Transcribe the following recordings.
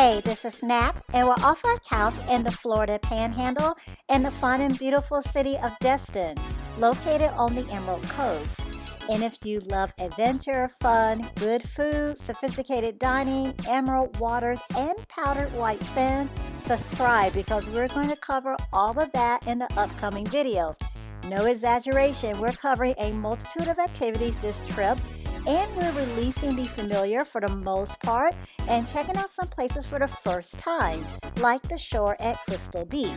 Hey, this is Nat, and we're off our couch in the Florida Panhandle in the fun and beautiful city of Destin, located on the Emerald Coast. And if you love adventure, fun, good food, sophisticated dining, emerald waters, and powdered white sands, subscribe because we're going to cover all of that in the upcoming videos. No exaggeration, we're covering a multitude of activities this trip, and we're releasing the familiar for the most part and checking out some places for the first time, like the shore at Crystal Beach.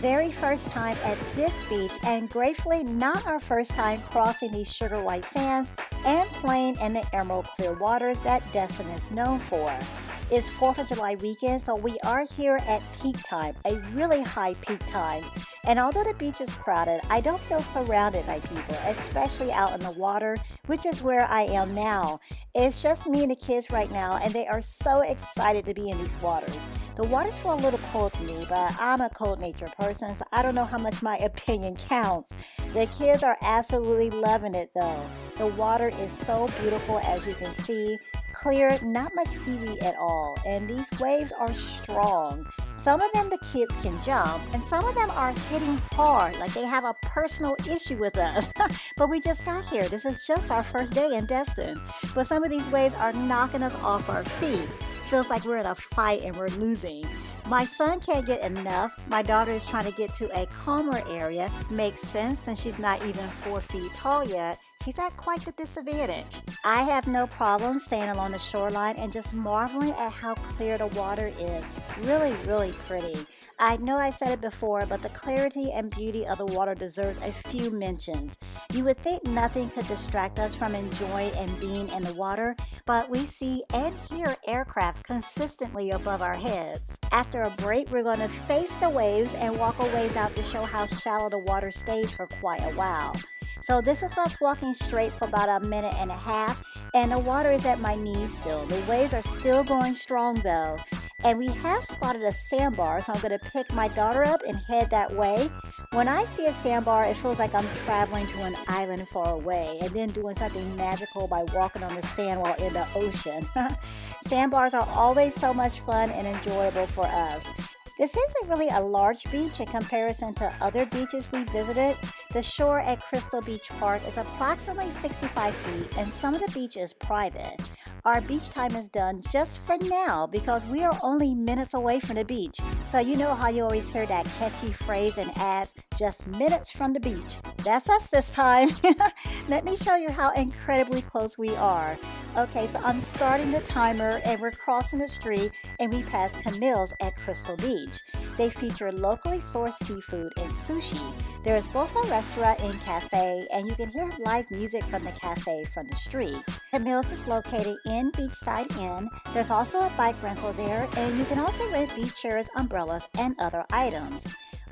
Very first time at this beach, and gratefully not our first time crossing these sugar white sands and playing in the emerald clear waters that Destin is known for. It's 4th of July weekend, so we are here at peak time, a really high peak time. And although the beach is crowded, I don't feel surrounded by people, especially out in the water, which is where I am now. It's just me and the kids right now, and they are so excited to be in these waters. The waters feel a little cold to me, but I'm a cold-natured person, so I don't know how much my opinion counts. The kids are absolutely loving it, though. The water is so beautiful, as you can see. Clear, not much seaweed at all, and these waves are strong. Some of them the kids can jump, and some of them are hitting hard, like they have a personal issue with us. But we just got here. This is just our first day in Destin. But some of these waves are knocking us off our feet. Feels like we're in a fight and we're losing. My son can't get enough. My daughter is trying to get to a calmer area. Makes sense since she's not even 4 feet tall yet. She's at quite the disadvantage. I have no problem staying along the shoreline and just marveling at how clear the water is. Really, really pretty. I know I said it before, but the clarity and beauty of the water deserves a few mentions. You would think nothing could distract us from enjoying and being in the water, but we see and hear aircraft consistently above our heads. After a break, we're going to face the waves and walk a ways out to show how shallow the water stays for quite a while. So this is us walking straight for about a minute and a half, and the water is at my knees still. The waves are still going strong though. And we have spotted a sandbar, so I'm going to pick my daughter up and head that way. When I see a sandbar, it feels like I'm traveling to an island far away and then doing something magical by walking on the sand while in the ocean. Sandbars are always so much fun and enjoyable for us. This isn't really a large beach in comparison to other beaches we visited. The shore at Crystal Beach Park is approximately 65 feet and some of the beach is private. Our beach time is done just for now because we are only minutes away from the beach. So you know how you always hear that catchy phrase in ads, just minutes from the beach. That's us this time. Let me show you how incredibly close we are. Okay, so I'm starting the timer and we're crossing the street and we pass Camille's at Crystal Beach. They feature locally sourced seafood and sushi. There is both a restaurant and cafe, and you can hear live music from the cafe from the street. Camille's is located in Beachside Inn. There's also a bike rental there, and you can also rent beach chairs, umbrellas, and other items.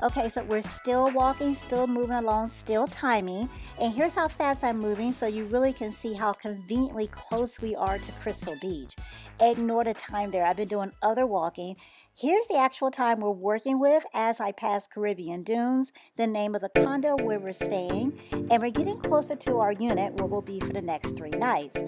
Okay, so we're still walking, still moving along, still timing. And here's how fast I'm moving so you really can see how conveniently close we are to Crystal Beach. Ignore the time there. I've been doing other walking. Here's the actual time we're working with as I pass Caribbean Dunes, the name of the condo where we're staying, and we're getting closer to our unit where we'll be for the next 3 nights.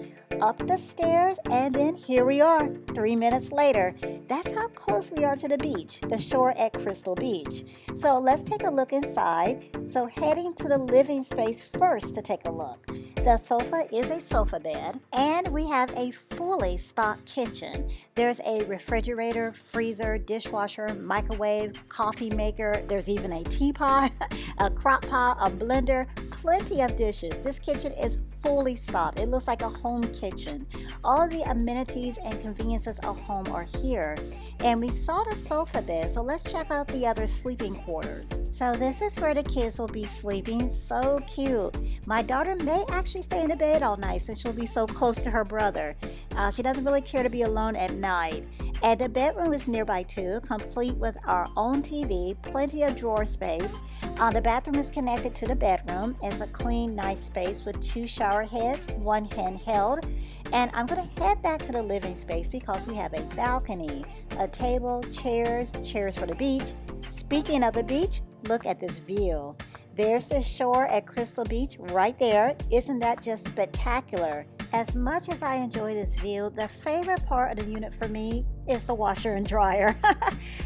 Up the stairs, and then here we are, 3 minutes later. That's how close we are to the beach, the shore at Crystal Beach. So let's take a look inside. So heading to the living space first to take a look. The sofa is a sofa bed, and we have a fully stocked kitchen. There's a refrigerator, freezer, dishwasher, microwave, coffee maker. There's even a teapot, a crock pot, a blender, plenty of dishes. This kitchen is fully stocked. It looks like a home kitchen. All of the amenities and conveniences of home are here. And we saw the sofa bed, so let's check out the other sleeping quarters. So this is where the kids will be sleeping. So cute. My daughter may actually stay in the bed all night since she'll be so close to her brother. She doesn't really care to be alone at night. And the bedroom is nearby too, complete with our own TV, plenty of drawer space. The bathroom is connected to the bedroom. It's a clean, nice space with 2 shower heads, 1 handheld. And I'm going to head back to the living space because we have a balcony, a table, chairs for the beach. Speaking of the beach, look at this view. There's the shore at Crystal Beach right there. Isn't that just spectacular? As much as I enjoy this view, the favorite part of the unit for me is the washer and dryer.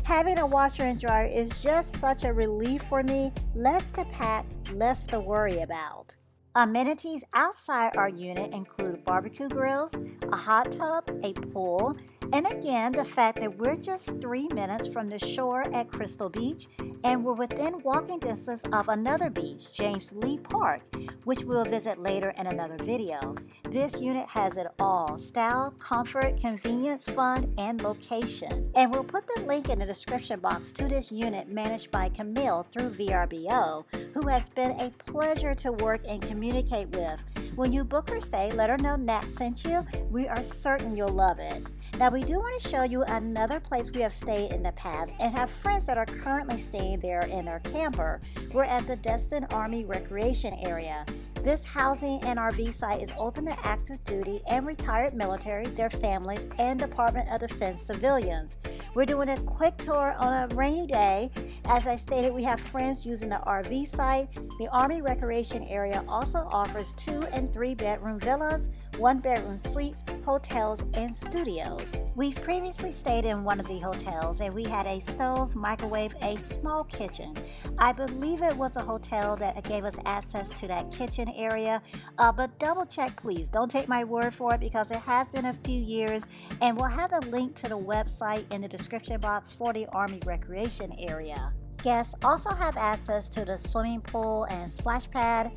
Having a washer and dryer is just such a relief for me. Less to pack, less to worry about. Amenities outside our unit include barbecue grills, a hot tub, a pool, and again, the fact that we're just 3 minutes from the shore at Crystal Beach, and we're within walking distance of another beach, James Lee Park, which we'll visit later in another video. This unit has it all: style, comfort, convenience, fun, and location. And we'll put the link in the description box to this unit managed by Camille through VRBO, who has been a pleasure to work and communicate with. When you book her stay, let her know Nat sent you. We are certain you'll love it. Now, we do want to show you another place we have stayed in the past and have friends that are currently staying there in their camper. We're at the Destin Army Recreation Area. This housing and RV site is open to active duty and retired military, their families, and Department of Defense civilians. We're doing a quick tour on a rainy day. As I stated, we have friends using the RV site. The Army Recreation Area also offers 2 and 3 bedroom villas, 1 bedroom suites, hotels, and studios. We've previously stayed in one of the hotels and we had a stove, microwave, a small kitchen. I believe it was a hotel that gave us access to that kitchen area, but double check please. Don't take my word for it because it has been a few years, and we'll have a link to the website in the description box for the Army Recreation Area. Guests also have access to the swimming pool and splash pad,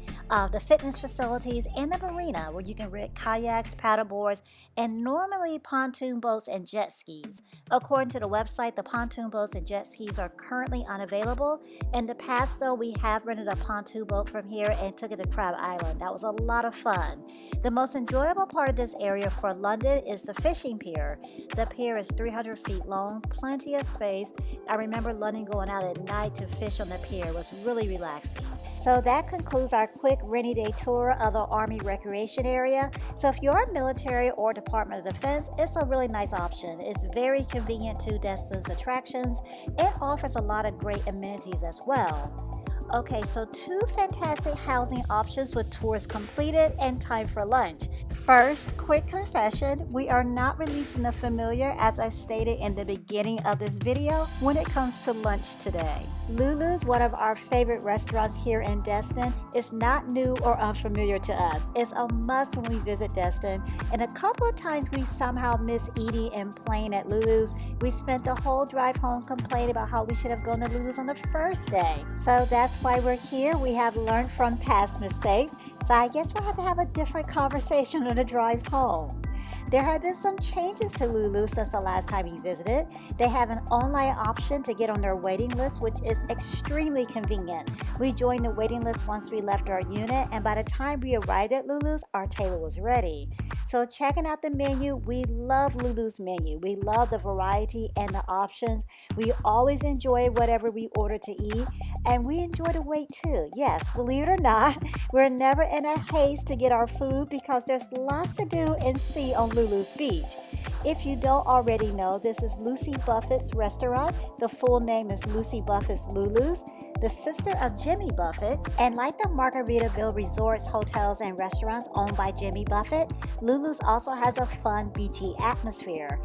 the fitness facilities, and the marina where you can rent kayaks, paddleboards, and normally pontoon boats and jet skis. According to the website, the pontoon boats and jet skis are currently unavailable. In the past, though, we have rented a pontoon boat from here and took it to Crab Island. That was a lot of fun. The most enjoyable part of this area for London is the fishing pier. The pier is 300 feet long, plenty of space. I remember London going out at night to fish on the pier. It was really relaxing. So that concludes our quick rainy day tour of the Army Recreation Area. So if you're military or Department of Defense, it's a really nice option. It's very convenient to Destin's attractions. It offers a lot of great amenities as well. Okay, so 2 fantastic housing options with tours completed and time for lunch. First, quick confession, we are not releasing the familiar as I stated in the beginning of this video when it comes to lunch today. Lulu's, one of our favorite restaurants here in Destin, is not new or unfamiliar to us. It's a must when we visit Destin, and a couple of times we somehow miss eating and playing at Lulu's. We spent the whole drive home complaining about how we should have gone to Lulu's on the first day. So that's why we're here. We have learned from past mistakes, so I guess we'll have to have a different conversation on the drive home. There have been some changes to Lulu since the last time we visited. They have an online option to get on their waiting list, which is extremely convenient. We joined the waiting list once we left our unit, and by the time we arrived at Lulu's, our table was ready. So checking out the menu, we love Lulu's menu. We love the variety and the options. We always enjoy whatever we order to eat, and we enjoy the wait too. Yes, believe it or not, we're never in a haste to get our food because there's lots to do and see on Lulu's Beach. If you don't already know, this is Lucy Buffett's restaurant. The full name is Lucy Buffett's Lulu's, the sister of Jimmy Buffett. And like the Margaritaville resorts, hotels, and restaurants owned by Jimmy Buffett, Lulu's also has a fun, beachy atmosphere.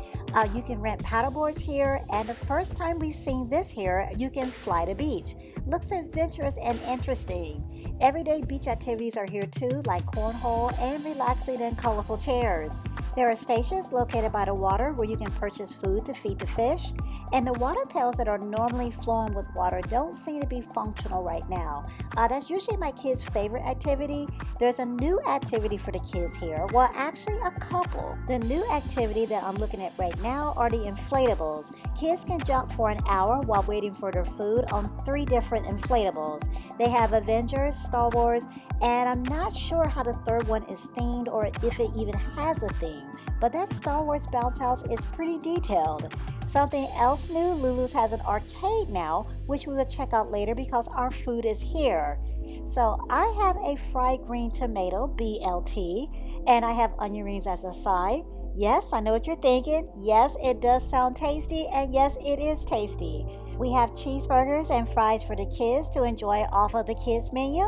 You can rent paddleboards here, and the first time we've seen this here, you can fly the beach. Looks adventurous and interesting. Everyday beach activities are here too, like cornhole and relaxing and colorful chairs. There are stations located by the water where you can purchase food to feed the fish, and the water pails that are normally flowing with water don't seem to be functional right now. That's usually my kids' favorite activity. There's a new activity for the kids here. Well, actually a couple. The new activity that I'm looking at right now are the inflatables. Kids can jump for an hour while waiting for their food on 3 different inflatables. They have Avengers, Star Wars, and I'm not sure how the third one is themed or if it even has a theme. But that Star Wars bounce house is pretty detailed. Something else new, Lulu's has an arcade now, which we will check out later because our food is here. So I have a fried green tomato, BLT, and I have onion rings as a side. Yes, I know what you're thinking. Yes, it does sound tasty, and yes, it is tasty. We have cheeseburgers and fries for the kids to enjoy off of the kids menu,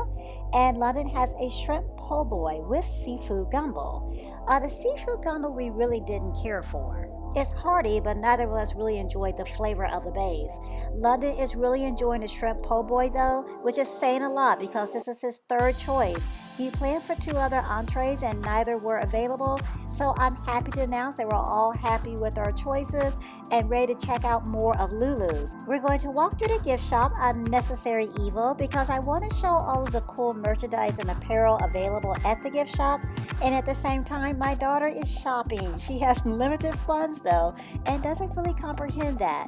and London has a shrimp po' boy with seafood gumbo. The seafood gumbo we really didn't care for. It's hearty, but neither of us really enjoyed the flavor of the base. London is really enjoying the shrimp po' boy though, which is saying a lot because this is his third choice. He planned for 2 other entrees and neither were available, so I'm happy to announce that we're all happy with our choices and ready to check out more of Lulu's. We're going to walk through the gift shop, Unnecessary Evil, because I want to show all of the cool merchandise and apparel available at the gift shop, and at the same time my daughter is shopping. She has limited funds though and doesn't really comprehend that.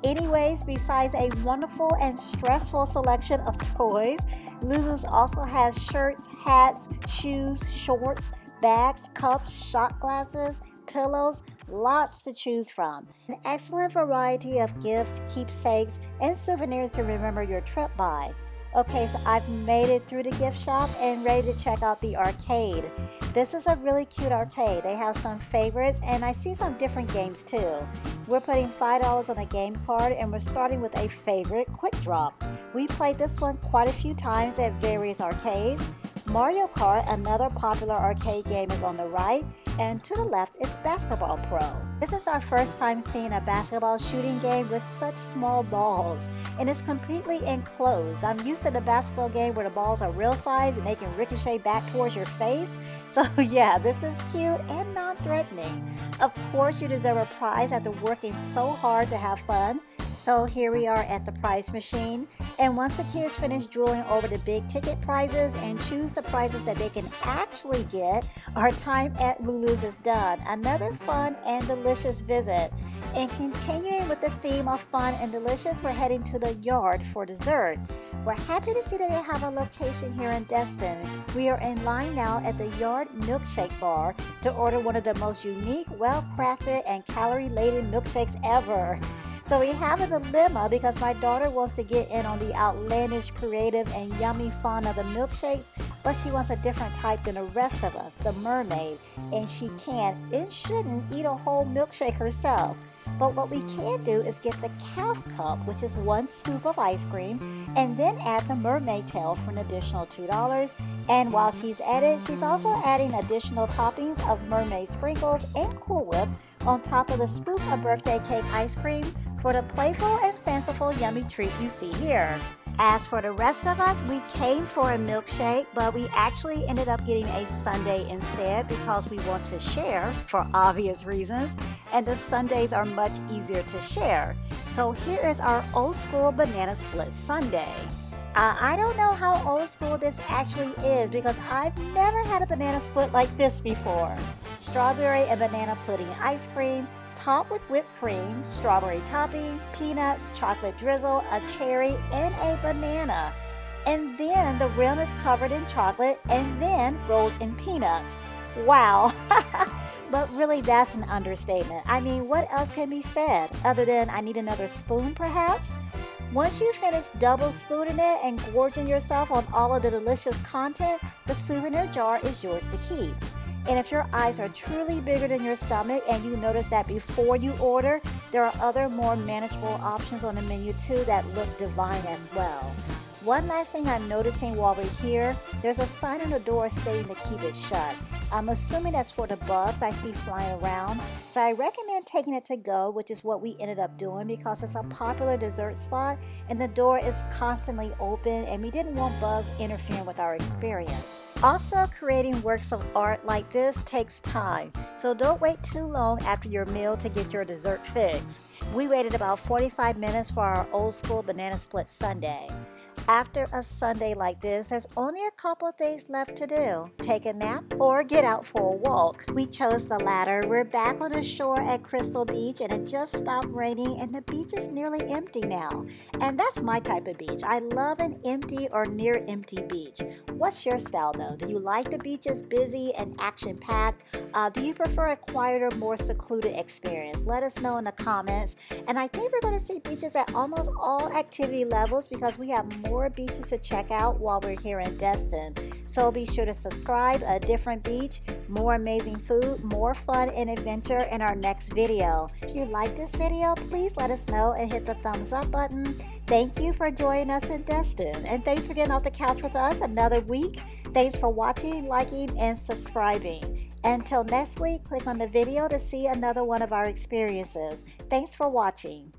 Anyways, besides a wonderful and stressful selection of toys, Lulu's also has shirts, hats, shoes, shorts, bags, cups, shot glasses, pillows, lots to choose from. An excellent variety of gifts, keepsakes, and souvenirs to remember your trip by. Okay, so I've made it through the gift shop and ready to check out the arcade. This is a really cute arcade. They have some favorites and I see some different games too. We're putting $5 on a game card and we're starting with a favorite, Quick Drop. We played this one quite a few times at various arcades. Mario Kart, another popular arcade game, is on the right, and to the left is Basketball Pro. This is our first time seeing a basketball shooting game with such small balls, and it's completely enclosed. I'm used to the basketball game where the balls are real size and they can ricochet back towards your face. So yeah, this is cute and non-threatening. Of course, you deserve a prize after working so hard to have fun. So here we are at the prize machine, and once the kids finish drooling over the big ticket prizes and choose the prizes that they can actually get, our time at Lulu's is done. Another fun and delicious visit. And continuing with the theme of fun and delicious, we're heading to the Yard for dessert. We're happy to see that they have a location here in Destin. We are in line now at the Yard Milkshake Bar to order one of the most unique, well-crafted, and calorie-laden milkshakes ever. So we have a dilemma because my daughter wants to get in on the outlandish, creative, and yummy fun of the milkshakes, but she wants a different type than the rest of us, the mermaid, and she can't and shouldn't eat a whole milkshake herself. But what we can do is get the calf cup, which is 1 scoop of ice cream, and then add the mermaid tail for an additional $2. And while she's at it, she's also adding additional toppings of mermaid sprinkles and Cool Whip on top of the scoop of birthday cake ice cream for the playful and fanciful yummy treat you see here. As for the rest of us, we came for a milkshake, but we actually ended up getting a sundae instead because we want to share for obvious reasons, and the sundaes are much easier to share. So here is our old school banana split sundae. I don't know how old school this actually is because I've never had a banana split like this before. Strawberry and banana pudding ice cream, topped with whipped cream, strawberry topping, peanuts, chocolate drizzle, a cherry, and a banana. And then the rim is covered in chocolate and then rolled in peanuts. Wow! But really, that's an understatement. I mean, what else can be said other than I need another spoon perhaps? Once you finish double spooning it and gorging yourself on all of the delicious content, the souvenir jar is yours to keep. And if your eyes are truly bigger than your stomach and you notice that before you order, there are other more manageable options on the menu too that look divine as well. One last thing I'm noticing while we're here, there's a sign on the door stating to keep it shut. I'm assuming that's for the bugs I see flying around, so I recommend taking it to go, which is what we ended up doing because it's a popular dessert spot and the door is constantly open and we didn't want bugs interfering with our experience. Also, creating works of art like this takes time, so don't wait too long after your meal to get your dessert fix. We waited about 45 minutes for our old school banana split sundae. After a sundae like this, there's only a couple things left to do. Take a nap or get out for a walk. We chose the latter. We're back on the shore at Crystal Beach and it just stopped raining and the beach is nearly empty now. And that's my type of beach. I love an empty or near empty beach. What's your style though? Do you like the beaches busy and action-packed? Do you prefer a quieter, more secluded experience? Let us know in the comments. And I think we're going to see beaches at almost all activity levels because we have more more beaches to check out while we're here in Destin. So be sure to subscribe. A different beach, more amazing food, more fun and adventure in our next video. If you like this video, please let us know and hit the thumbs up button. Thank you for joining us in Destin, and thanks for getting off the couch with us another week. Thanks for watching, liking, and subscribing. Until next week, click on the video to see another one of our experiences. Thanks for watching.